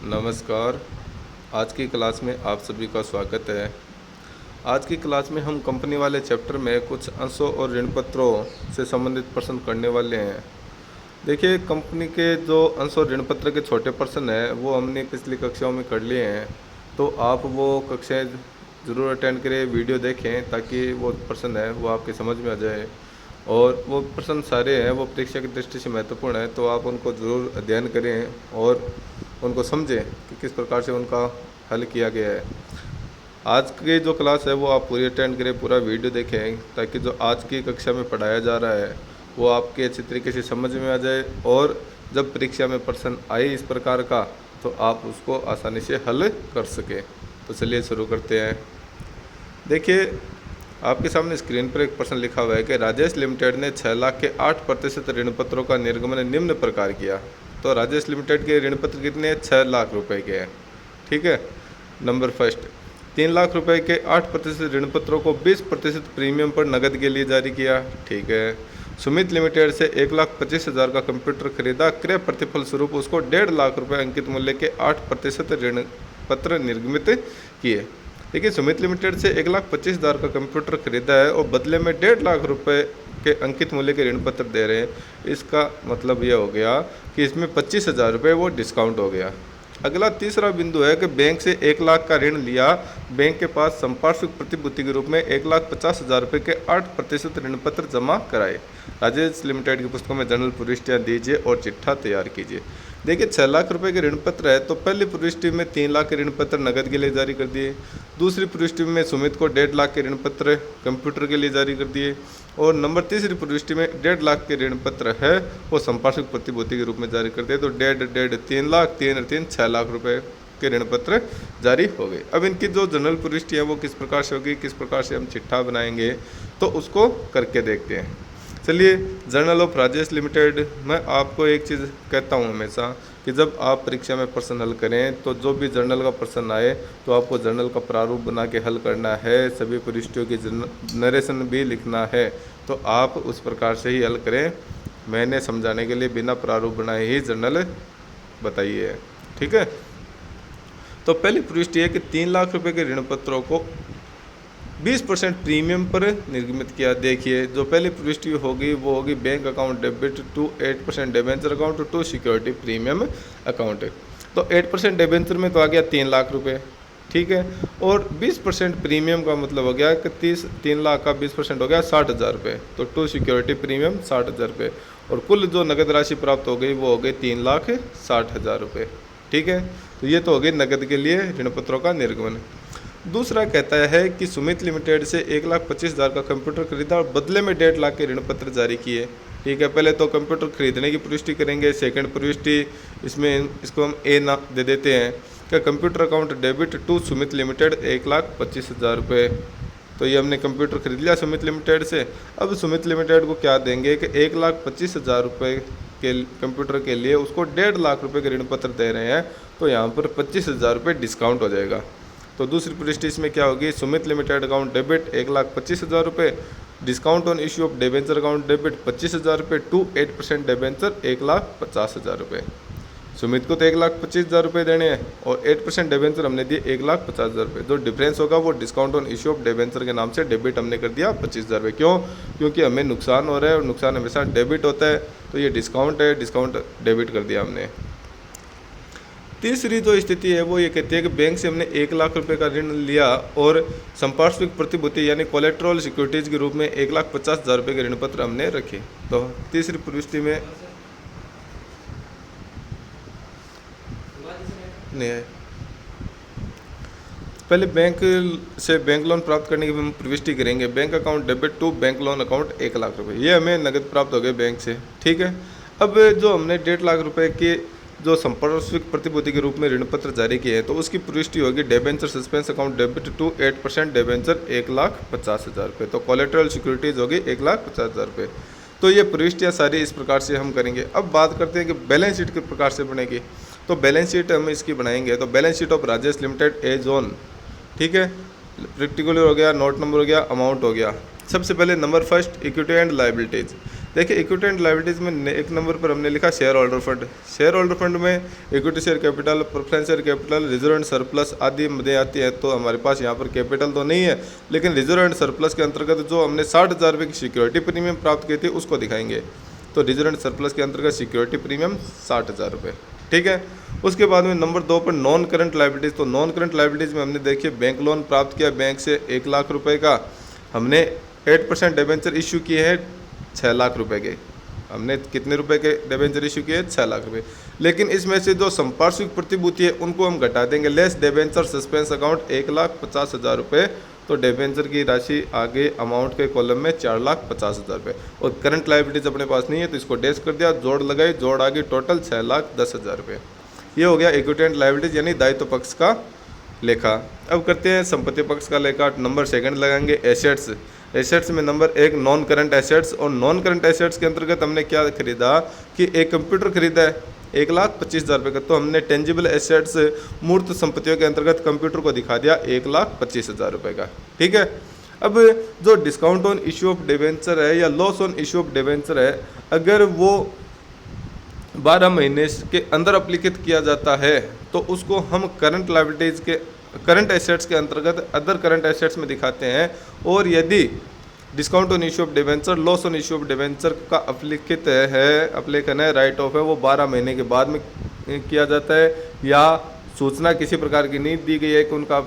नमस्कार। आज की क्लास में आप सभी का स्वागत है। आज की क्लास में हम कंपनी वाले चैप्टर में कुछ अंशों और ऋण पत्रों से संबंधित प्रश्न करने वाले हैं। देखिए, कंपनी के जो अंश और ऋण पत्र के छोटे प्रश्न हैं वो हमने पिछली कक्षाओं में कर लिए हैं, तो आप वो कक्षाएं ज़रूर अटेंड करें, वीडियो देखें ताकि वो प्रश्न है वो आपके समझ में आ जाए। और वो प्रश्न सारे हैं वो परीक्षा की दृष्टि से महत्वपूर्ण है, तो आप उनको ज़रूर अध्ययन करें और उनको समझें कि किस प्रकार से उनका हल किया गया है। आज की जो क्लास है वो आप पूरी अटेंड करें, पूरा वीडियो देखें ताकि जो आज की कक्षा में पढ़ाया जा रहा है वो आपके अच्छी तरीके से समझ में आ जाए, और जब परीक्षा में प्रश्न आए इस प्रकार का तो आप उसको आसानी से हल कर सकें। तो चलिए शुरू करते हैं। देखिए, आपके सामने स्क्रीन पर एक प्रश्न लिखा हुआ है कि राजेश लिमिटेड ने 6 लाख के 8% ऋण पत्रों का निर्गमन निम्न प्रकार किया। तो राजेश लिमिटेड के ऋण पत्र कितने हैं? 6 लाख रुपए के हैं। ठीक है। नंबर फर्स्ट, 3 लाख रुपए के 8% ऋण पत्रों को 20% प्रीमियम पर नकद के लिए जारी किया। ठीक है। सुमित लिमिटेड से 1,25,000 का कंप्यूटर खरीदा, क्रय प्रतिफल स्वरूप उसको 1.5 लाख रुपए अंकित मूल्य के 8% ऋण पत्र निर्गमित किए। देखिए, सुमित लिमिटेड से 1,25,000 का कंप्यूटर खरीदा है और बदले में 1.5 लाख रुपए के अंकित मूल्य के ऋण पत्र दे रहे हैं। इसका मतलब यह हो गया कि इसमें 25,000 रुपये वो डिस्काउंट हो गया। अगला तीसरा बिंदु है कि बैंक से 1 लाख का ऋण लिया, बैंक के पास संपार्श्विक प्रतिभूति के रूप में 1,50,000 रुपये के 8% ऋण पत्र जमा कराए। राजेश लिमिटेड की पुस्तकों में जनरल प्रविष्टियाँ दीजिए और चिट्ठा तैयार कीजिए। देखिए, 6 लाख रुपए के ऋण पत्र है तो पहली प्रविष्टि में 3 लाख के ऋण पत्र नकद के लिए जारी कर दिए। दूसरी प्रविष्टि में सुमित को 1.5 लाख के ऋण पत्र कंप्यूटर के लिए जारी कर दिए, और नंबर तीसरी प्रविष्टि में 1.5 लाख के ऋण पत्र है वो संपार्श्विक प्रतिभूति के रूप में जारी कर दिए। तो 1.5 3 लाख, 3 और 3 6 लाख रुपए के ऋण पत्र जारी हो गए। अब इनकी जो जनरल प्रविष्टि है वो किस प्रकार से होगी, किस प्रकार से हम चिट्ठा बनाएंगे, तो उसको करके देखते हैं। चलिए, जर्नल ऑफ राजेश लिमिटेड, मैं आपको एक चीज़ कहता हूँ हमेशा कि जब आप परीक्षा में प्रश्न हल करें तो जो भी जर्नल का प्रश्न आए तो आपको जर्नल का प्रारूप बना के हल करना है, सभी प्रविष्टियों की नरेशन भी लिखना है, तो आप उस प्रकार से ही हल करें। मैंने समझाने के लिए बिना प्रारूप बनाए ही जर्नल बताइए। ठीक है। तो पहली प्रविष्टि है कि 3 लाख रुपए के ऋण पत्रों को 20% प्रीमियम पर निर्गमित किया। देखिए, जो पहली प्रविष्टि होगी वो होगी bank account debit to 8% debenture account to security premium account. तो 8% डिबेंचर में तो आ गया 3 लाख रुपए। ठीक है। और 20% प्रीमियम का मतलब हो गया कि 3 लाख का 20% हो गया 60,000 रुपये। तो टू सिक्योरिटी प्रीमियम 60,000 रुपये, और कुल जो नगद राशि प्राप्त हो गई वो हो गई 3,60,000 रुपये। ठीक है। तो ये तो हो गई नगद के लिए ऋण पत्रों का निर्गमन। दूसरा कहता है कि सुमित लिमिटेड से 1,25,000 का कंप्यूटर खरीदा और बदले में 1.5 लाख के ऋण पत्र जारी किए। ठीक है। पहले तो कंप्यूटर खरीदने की प्रविष्टि करेंगे, सेकंड प्रविष्टि इसमें इसको हम ए ना दे देते हैं कि computer account debit to Sumit limited 1,25,000 रुपये। तो ये हमने कंप्यूटर खरीद लिया सुमित लिमिटेड से। अब सुमित लिमिटेड को क्या देंगे कि 1,25,000 रुपये के कंप्यूटर के लिए उसको 1.5 लाख रुपये के ऋण पत्र दे रहे हैं, तो यहाँ पर 25,000 रुपये डिस्काउंट हो जाएगा। तो दूसरी प्रविष्टि इसमें क्या होगी? सुमित लिमिटेड अकाउंट डेबिट 1,25,000 रुपये, discount on issue of debenture account debit 25,000 रुपये टू 8% डिबेंचर 1,50,000 रुपये। सुमित को तो 1,25,000 रुपये देने हैं और 8% डिबेंचर हमने दिए 1,50,000 रुपये। जो डिफरेंस होगा वो discount on issue of debenture के नाम से डेबिट हमने कर दिया 25,000 रुपये। क्यों? क्योंकि हमें नुकसान हो रहा है और नुकसान हमेशा डेबिट होता है, तो ये डिस्काउंट है, डिस्काउंट डेबिट कर दिया हमने। तीसरी जो स्थिति है वो ये कहती है कि बैंक से हमने 1 लाख रुपए का ऋण लिया और संपार्श्विक प्रतिभूति यानी कोलेट्रल सिक्योरिटीज के रूप में 1,50,000 रुपये के ऋण पत्र हमने रखे। तो तीसरी प्रविष्टि में नहीं है, पहले बैंक से बैंक लोन प्राप्त करने की हम प्रविष्टि करेंगे। Bank account debit to bank loan account 1 lakh रुपये, ये हमें नगद प्राप्त हो गए बैंक से। ठीक है। अब जो हमने 1.5 लाख रुपए के जो संपार्श्विक प्रतिभूति के रूप में ऋण पत्र जारी किए हैं तो उसकी प्रविष्टि होगी debenture suspense account debit to 8% debenture 1,50,000 रुपये। तो कोलेट्रल सिक्योरिटीज होगी 1,50,000 रुपये। तो ये प्रविष्टियाँ सारी इस प्रकार से हम करेंगे। अब बात करते हैं कि बैलेंस शीट किस प्रकार से बनेगी। तो बैलेंस शीट हम इसकी बनाएंगे। तो balance sheet of Rajesh limited as on, ठीक है, पर्टिकुलर हो गया, नोट नंबर हो गया, अमाउंट हो गया। सबसे पहले number first, equity and liabilities. देखिए इक्विटी एंड लायबिलिटीज़ में एक नंबर पर हमने लिखा share holder fund. Share holder fund में equity share capital, preference share capital, reserve and surplus आदि मदे आती है। तो हमारे पास यहाँ पर कैपिटल तो नहीं है, लेकिन रिजर्व एंड सरप्लस के अंतर्गत जो हमने 60,000 रुपये की सिक्योरिटी प्रीमियम प्राप्त की थी उसको दिखाएंगे। तो रिजर्व एंड सरप्लस के अंतर्गत सिक्योरिटी प्रीमियम 60,000 रुपये, ठीक है। उसके बाद में नंबर 2 पर नॉन करंट लायबिलिटीज़। तो नॉन करंट लायबिलिटीज़ में हमने देखिए बैंक लोन प्राप्त किया बैंक से 1 लाख रुपए का, हमने 8% डिबेंचर इशू किए हैं 6 लाख रुपए के। हमने कितने रुपए के डिबेंचर इशू किए? 6 लाख रुपए। लेकिन इसमें से जो संपार्श्विक प्रतिभूति है उनको हम घटा देंगे, लेस डिबेंचर सस्पेंस अकाउंट 1,50,000 रुपये। तो डिबेंचर की राशि आगे अमाउंट के कॉलम में 4,50,000 रुपये। और करंट लायबिलिटीज अपने पास नहीं है तो इसको डैश कर दिया, जोड़ लगाई, जोड़ आगे टोटल 6,10,000 रुपये। ये हो गया इक्विटी एंड लायबिलिटीज यानी दायित्व पक्ष का लेखा। अब करते हैं संपत्ति पक्ष का लेखा। नंबर 2 लगाएंगे एसेट्स। एसेट्स में नंबर 1 नॉन करंट एसेट्स। और नॉन करंट एसेट्स के अंतर्गत हमने क्या खरीदा कि एक कंप्यूटर खरीदा है 1,25,000 रुपये का। तो हमने टेंजिबल एसेट्स मूर्त संपत्तियों के अंतर्गत कंप्यूटर को दिखा दिया 1,25,000 रुपये का, ठीक है। अब जो discount on issue of debenture है या loss on issue of debenture है, अगर वो 12 महीने के अंदर अप्लीकेट किया जाता है तो उसको हम करंट लायबिलिटीज के करंट एसेट्स के अंतर्गत अदर करंट एसेट्स में दिखाते हैं। और यदि discount on issue of debenture, loss on issue of debenture का अप्लीकेट है, अप्लीकेशन है, राइट ऑफ है, वो 12 महीने के बाद में किया जाता है या सूचना किसी प्रकार की नहीं दी गई है कि उनका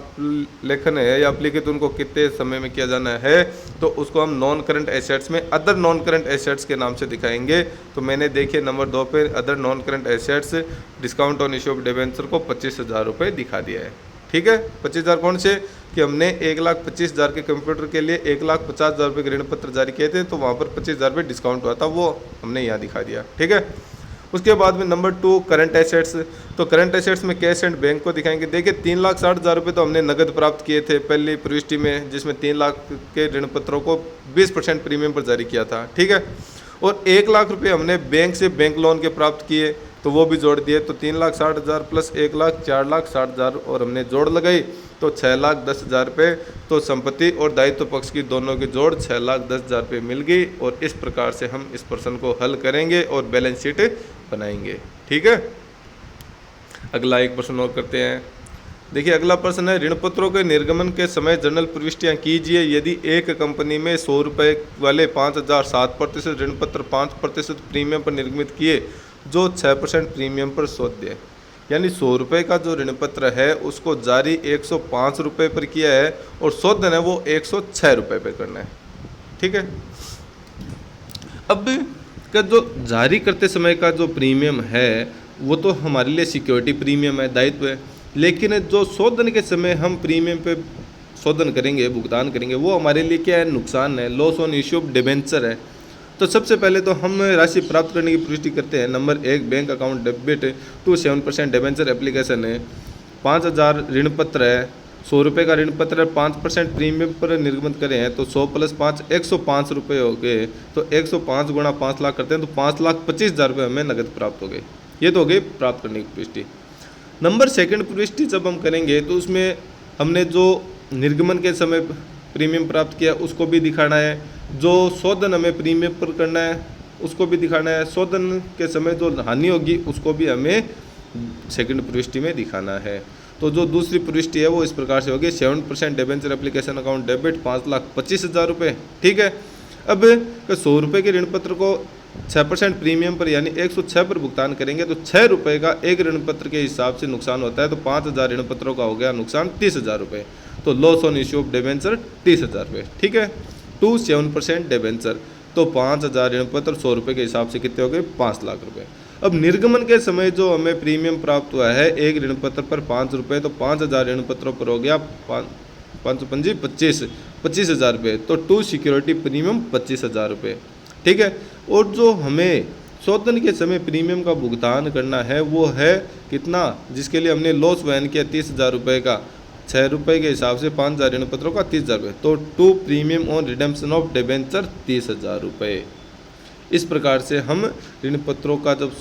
लेखन है या अप्लीकेट उनको कितने समय में किया जाना है, तो उसको हम नॉन करंट एसेट्स में अदर नॉन करंट एसेट्स के नाम से दिखाएंगे। तो मैंने देखिए नंबर 2 पे other non current assets discount on issue of debenture को 25,000 रुपये दिखा दिया है, ठीक है। 25,000 कौन से कि हमने 1,25,000 के कंप्यूटर के लिए 1,50,000 रुपये के ऋण पत्र जारी किए थे, तो वहाँ पर 25,000 रुपये डिस्काउंट हुआ था, वो हमने यहाँ दिखा दिया, ठीक है। उसके बाद में नंबर 2 करंट एसेट्स। तो करंट एसेट्स में कैश एंड बैंक को दिखाएंगे। देखिए 3,60,000 रुपये तो हमने नगद प्राप्त किए थे पहली प्रविष्टि में, जिसमें 3 लाख के ऋण पत्रों को 20% प्रीमियम पर जारी किया था, ठीक है। और 1 लाख रुपये हमने बैंक से बैंक लोन के प्राप्त किए, तो वो भी जोड़ दिए। तो 3,60,000 प्लस 1 लाख 4,60,000 और हमने जोड़ लगाई तो 6,10,000 रुपये। तो संपत्ति और दायित्व पक्ष की दोनों की जोड़ 6,10,000 रुपये मिल गई। और इस प्रकार से हम इस प्रश्न को हल करेंगे और बैलेंस शीट बनाएंगे, ठीक है। अगला एक प्रश्न और करते हैं। देखिए अगला प्रश्न है, ऋण पत्रों के निर्गमन के समय जर्नल प्रविष्टियाँ कीजिए। यदि एक कंपनी में 100 रुपये वाले 5,000 7% ऋण पत्र 5% प्रीमियम पर निर्गमित किए जो 6% प्रीमियम पर सौदे, यानी 100 रुपये का जो ऋण पत्र है उसको जारी 105 रुपये पर किया है और सौदन है वो 106 रुपये पर करना है, ठीक है। अब का जो जारी करते समय का जो प्रीमियम है वो तो हमारे लिए सिक्योरिटी प्रीमियम है, दायित्व है। लेकिन जो शोधन के समय हम प्रीमियम पे शोधन करेंगे, भुगतान करेंगे, वो हमारे लिए क्या है? नुकसान है, loss on issue of debenture है। तो सबसे पहले तो हम राशि प्राप्त करने की पुष्टि करते हैं। Number 1 bank account debit to 7% debenture application है, 5,000 ऋण पत्र है, 100 रुपये का ऋण पत्र है, 5% प्रीमियम पर निर्गमन करें हैं तो 100 + 5 105 रुपये हो गए। तो 105 गुणा 5 लाख करते हैं तो 5,25,000 रुपये हमें नगद प्राप्त हो गए। ये तो हो गई प्राप्त करने की पुष्टि। नंबर 2 पुष्टि जब हम करेंगे तो उसमें हमने जो निर्गमन के समय प्रीमियम प्राप्त किया उसको भी दिखाना है, जो शोधन हमें प्रीमियम पर करना है उसको भी दिखाना है, शोधन के समय जो हानि होगी उसको भी हमें 2 पुष्टि में दिखाना है। तो जो दूसरी पुष्टि है वो इस प्रकार से होगी, 7% डिबेंचर एप्लीकेशन अकाउंट डेबिट 5,25,000 रुपये, ठीक है। अब 100 रुपये के ऋण पत्र को 6% प्रीमियम पर यानी 106 पर भुगतान करेंगे तो 6 रुपये का एक ऋण पत्र के हिसाब से नुकसान होता है। तो 5,000 ऋण पत्रों का हो गया नुकसान 30,000 रुपये। तो loss on issue of debenture 30,000 रुपये, ठीक है। 7% डिबेंचर तो 5,000 ऋण पत्र 100 रुपये के हिसाब से कितने हो गए? 5 लाख रुपये। अब निर्गमन के समय जो हमें प्रीमियम प्राप्त हुआ है एक ऋण पत्र पर 5 रुपये, तो 5,000 ऋण पत्रों पर हो गया 25,000 रुपये। तो टू सिक्योरिटी प्रीमियम 25,000 रुपये, ठीक है। और जो हमें शोधन के समय प्रीमियम का भुगतान करना है वो है कितना, जिसके लिए हमने लॉस वहन किया 30,000 रुपये का, 6 रुपये के हिसाब से 5,000 ऋण पत्रों का 30,000 रुपये। तो to premium on redemption of debenture 30,000 रुपये। इस प्रकार से हम ऋण पत्रों का जब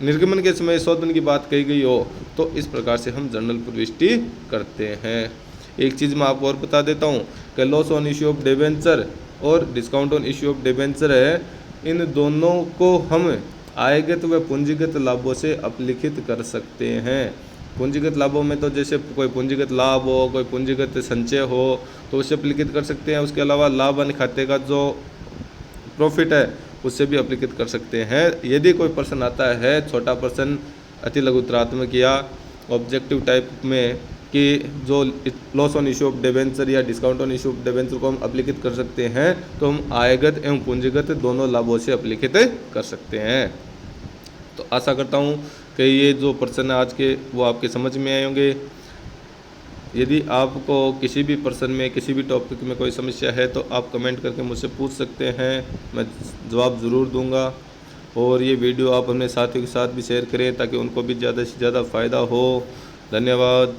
निर्गमन के समय शोधन की बात कही गई हो तो इस प्रकार से हम जर्नल प्रविष्टि करते हैं। एक चीज़ मैं आपको और बता देता हूँ कि loss on issue of debenture और discount on issue of debenture है इन दोनों को हम आयगत व पूंजीगत लाभों से अपलिखित कर सकते हैं। पूंजीगत लाभों में तो जैसे कोई पूंजीगत लाभ हो, कोई पूंजीगत संचय हो तो उसे अपलिखित कर सकते हैं। उसके अलावा लाभ हानि खाते का जो प्रॉफिट है उससे भी अपलिखित कर सकते हैं। यदि कोई प्रश्न आता है छोटा प्रश्न अति लघुतरात्मक या ऑब्जेक्टिव टाइप में कि जो loss on issue of debenture या discount on issue of debenture को हम अपलिखित कर सकते हैं, तो हम आयगत एवं पूंजीगत दोनों लाभों से अपलिखित कर सकते हैं। तो आशा करता हूँ कि ये जो प्रश्न है आज के वो आपके समझ में आए होंगे। यदि आपको किसी भी प्रश्न में किसी भी टॉपिक में कोई समस्या है तो आप कमेंट करके मुझसे पूछ सकते हैं, मैं जवाब ज़रूर दूंगा। और ये वीडियो आप अपने साथियों के साथ भी शेयर करें ताकि उनको भी ज़्यादा से ज़्यादा फ़ायदा हो। धन्यवाद।